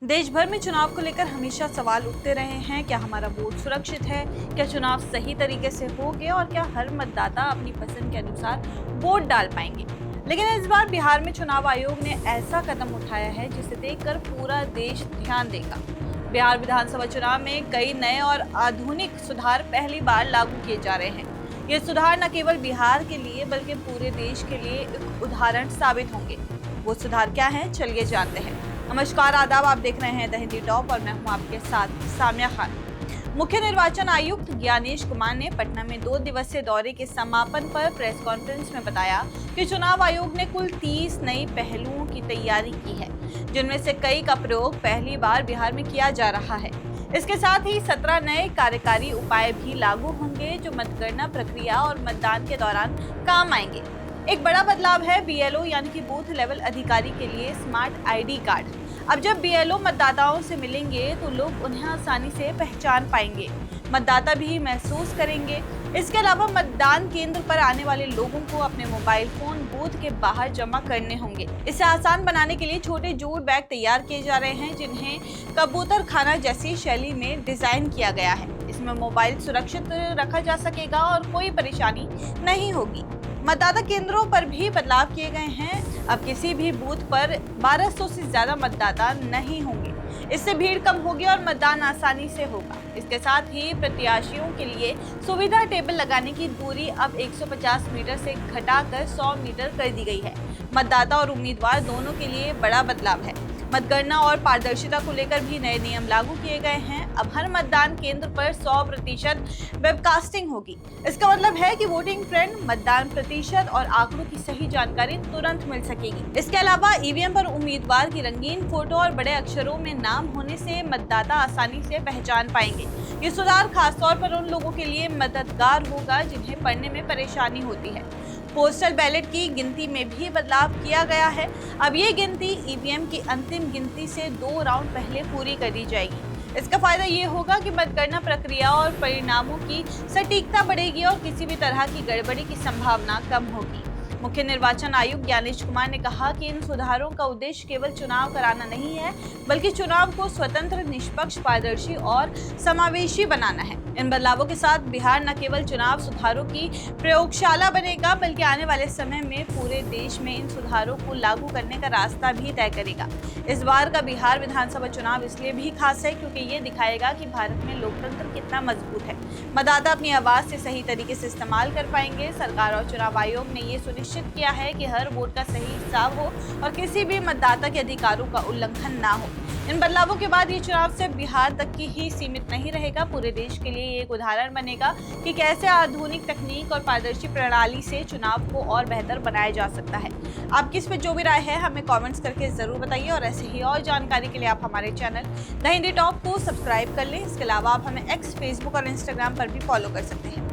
देश भर में चुनाव को लेकर हमेशा सवाल उठते रहे हैं। क्या हमारा वोट सुरक्षित है? क्या चुनाव सही तरीके से होंगे? और क्या हर मतदाता अपनी पसंद के अनुसार वोट डाल पाएंगे? लेकिन इस बार बिहार में चुनाव आयोग ने ऐसा कदम उठाया है जिसे देखकर पूरा देश ध्यान देगा। बिहार विधानसभा चुनाव में कई नए और आधुनिक सुधार पहली बार लागू किए जा रहे हैं। ये सुधार न केवल बिहार के लिए बल्कि पूरे देश के लिए एक उदाहरण साबित होंगे। वो सुधार क्या है, चलिए जानते हैं। नमस्कार, आदाब, आप देख रहे हैं द हिंदी टॉप और मैं हूं आपके साथ सामिया खान। मुख्य निर्वाचन आयुक्त ज्ञानेश कुमार ने पटना में 2 दिवसीय दौरे के समापन पर प्रेस कॉन्फ्रेंस में बताया कि चुनाव आयोग ने कुल 30 नई पहलुओं की तैयारी की है, जिनमें से कई का प्रयोग पहली बार बिहार में किया जा रहा है। इसके साथ ही 17 नए कार्यकारी उपाय भी लागू होंगे जो मतगणना प्रक्रिया और मतदान के दौरान काम आएंगे। एक बड़ा बदलाव है बीएलओ यानी कि बूथ लेवल अधिकारी के लिए स्मार्ट आईडी कार्ड। अब जब बीएलओ मतदाताओं से मिलेंगे तो लोग उन्हें आसानी से पहचान पाएंगे, मतदाता भी महसूस करेंगे। इसके अलावा मतदान केंद्र पर आने वाले लोगों को अपने मोबाइल फोन बूथ के बाहर जमा करने होंगे। इसे आसान बनाने के लिए छोटे जूट बैग तैयार किए जा रहे हैं, जिन्हें कबूतर खाना जैसी शैली में डिजाइन किया गया है। इसमें मोबाइल सुरक्षित रखा जा सकेगा और कोई परेशानी नहीं होगी। मतदाता केंद्रों पर भी बदलाव किए गए हैं। अब किसी भी बूथ पर 1200 से ज्यादा मतदाता नहीं होंगे। इससे भीड़ कम होगी और मतदान आसानी से होगा। इसके साथ ही प्रत्याशियों के लिए सुविधा टेबल लगाने की दूरी अब 150 मीटर से घटाकर 100 मीटर कर दी गई है। मतदाता और उम्मीदवार दोनों के लिए बड़ा बदलाव है। मतगणना और पारदर्शिता को लेकर भी नए नियम लागू किए गए हैं। अब हर मतदान केंद्र पर 100% वेबकास्टिंग होगी। इसका मतलब है कि वोटिंग ट्रेंड, मतदान प्रतिशत और आंकड़ों की सही जानकारी तुरंत मिल सकेगी। इसके अलावा ईवीएम पर उम्मीदवार की रंगीन फोटो और बड़े अक्षरों में नाम होने से मतदाता आसानी से पहचान पाएंगे। ये सुधार खासतौर पर उन लोगों के लिए मददगार होगा जिन्हें पढ़ने में परेशानी होती है। पोस्टल बैलेट की गिनती में भी बदलाव किया गया है। अब ये गिनती ईवीएम की अंतिम गिनती से 2 राउंड पहले पूरी कर दी जाएगी। इसका फायदा ये होगा कि मतगणना प्रक्रिया और परिणामों की सटीकता बढ़ेगी और किसी भी तरह की गड़बड़ी की संभावना कम होगी। मुख्य निर्वाचन आयुक्त ज्ञानेश कुमार ने कहा कि इन सुधारों का उद्देश्य केवल चुनाव कराना नहीं है, बल्कि चुनाव को स्वतंत्र, निष्पक्ष, पारदर्शी और समावेशी बनाना है। इन बदलावों के साथ बिहार न केवल चुनाव सुधारों की प्रयोगशाला बनेगा, बल्कि आने वाले समय में पूरे देश में इन सुधारों को लागू करने का रास्ता भी तय करेगा। इस बार का बिहार विधानसभा चुनाव इसलिए भी खास है क्योंकि ये दिखाएगा कि भारत में लोकतंत्र कितना मजबूत है। मतदाता अपनी आवाज से सही तरीके से इस्तेमाल कर पाएंगे। सरकार और चुनाव आयोग ने ये सुनिश्चित किया है कि हर वोट का सही हिसाब हो और किसी भी मतदाता के अधिकारों का उल्लंघन ना हो। इन बदलावों के बाद ये चुनाव सिर्फ बिहार तक की ही सीमित नहीं रहेगा, पूरे देश के लिए ये एक उदाहरण बनेगा कि कैसे आधुनिक तकनीक और पारदर्शी प्रणाली से चुनाव को और बेहतर बनाया जा सकता है। आपकी इस पे जो भी राय है हमें कमेंट्स करके जरूर बताइए और ऐसे ही और जानकारी के लिए आप हमारे चैनल द हिंदी टॉप को सब्सक्राइब कर लें। इसके अलावा आप हमें एक्स, फेसबुक और इंस्टाग्राम पर भी फॉलो कर सकते हैं।